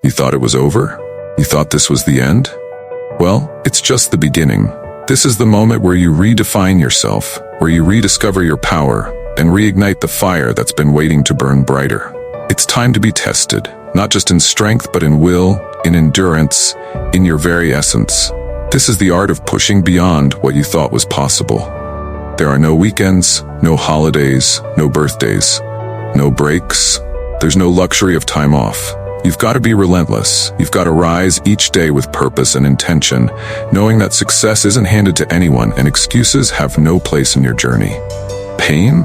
You thought it was over? You thought this was the end? Well, it's just the beginning. This is the moment where you redefine yourself, where you rediscover your power, and reignite the fire that's been waiting to burn brighter. It's time to be tested, not just in strength, but in will, in endurance, in your very essence. This is the art of pushing beyond what you thought was possible. There are no weekends, no holidays, no birthdays, no breaks. There's no luxury of time off. You've got to be relentless. You've got to rise each day with purpose and intention, knowing that success isn't handed to anyone and excuses have no place in your journey. Pain?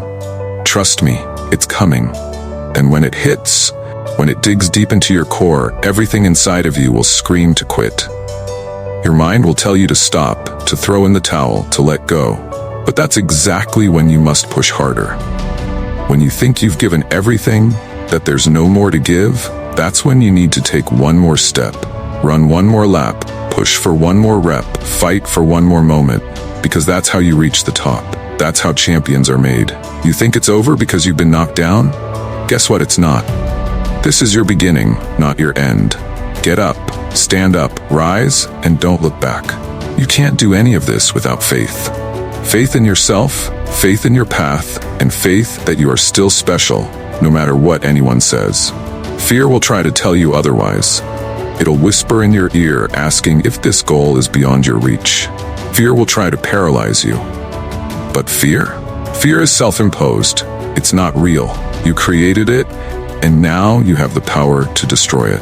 Trust me, it's coming. And when it hits, when it digs deep into your core, everything inside of you will scream to quit. Your mind will tell you to stop, to throw in the towel, to let go. But that's exactly when you must push harder. When you think you've given everything, that there's no more to give, that's when you need to take one more step, run one more lap, push for one more rep, fight for one more moment, because that's how you reach the top. That's how champions are made. You think it's over because you've been knocked down? Guess what, it's not. This is your beginning, not your end. Get up, stand up, rise, and don't look back. You can't do any of this without faith. Faith in yourself, faith in your path, and faith that you are still special, no matter what anyone says. Fear will try to tell you otherwise. It'll whisper in your ear asking if this goal is beyond your reach. Fear will try to paralyze you. But fear? Fear is self-imposed. It's not real. You created it, and now you have the power to destroy it.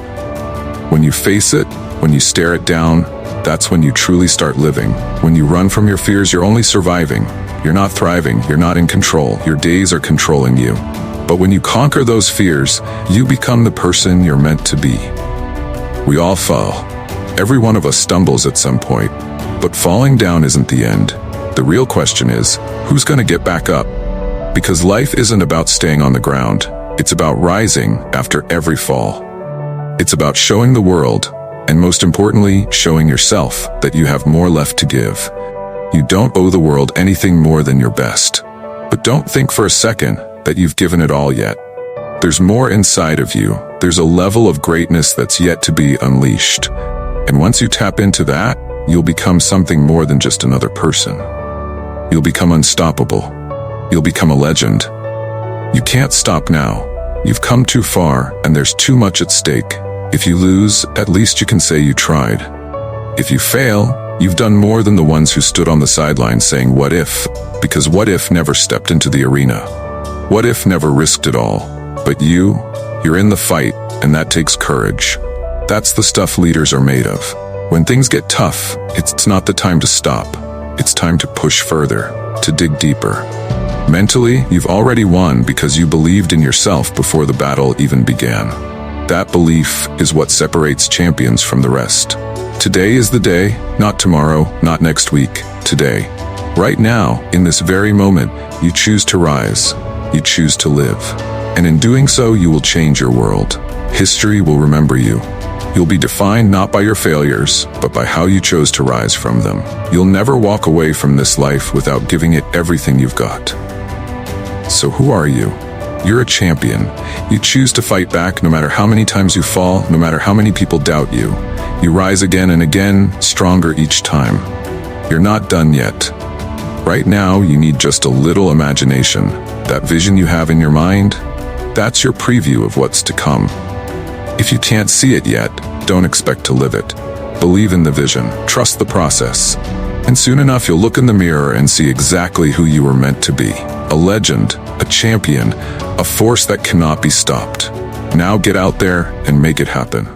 When you face it, when you stare it down, that's when you truly start living. When you run from your fears, you're only surviving. You're not thriving. You're not in control. Your days are controlling you. But when you conquer those fears, you become the person you're meant to be. We all fall. Every one of us stumbles at some point. But falling down isn't the end. The real question is, who's going to get back up? Because life isn't about staying on the ground. It's about rising after every fall. It's about showing the world, and most importantly, showing yourself that you have more left to give. You don't owe the world anything more than your best. But don't think for a second that you've given it all yet. There's more inside of you. There's a level of greatness that's yet to be unleashed. And once you tap into that, you'll become something more than just another person. You'll become unstoppable. You'll become a legend. You can't stop now. You've come too far, and there's too much at stake. If you lose, at least you can say you tried. If you fail, you've done more than the ones who stood on the sidelines saying, "What if?" Because what if never stepped into the arena? What if never risked it all? But you're in the fight, and that takes courage. That's the stuff leaders are made of. When things get tough, it's not the time to stop. It's time to push further, to dig deeper. Mentally, you've already won because you believed in yourself before the battle even began. That belief is what separates champions from the rest. Today is the day, not tomorrow, not next week, today. Right now, in this very moment, you choose to rise. You choose to live. And in doing so, you will change your world. History will remember you. You'll be defined not by your failures, but by how you chose to rise from them. You'll never walk away from this life without giving it everything you've got. So who are you? You're a champion. You choose to fight back no matter how many times you fall, no matter how many people doubt you. You rise again and again, stronger each time. You're not done yet. Right now, you need just a little imagination. That vision you have in your mind, that's your preview of what's to come. If you can't see it yet, don't expect to live it. Believe in the vision, trust the process. And soon enough, you'll look in the mirror and see exactly who you were meant to be. A legend, a champion, a force that cannot be stopped. Now get out there and make it happen.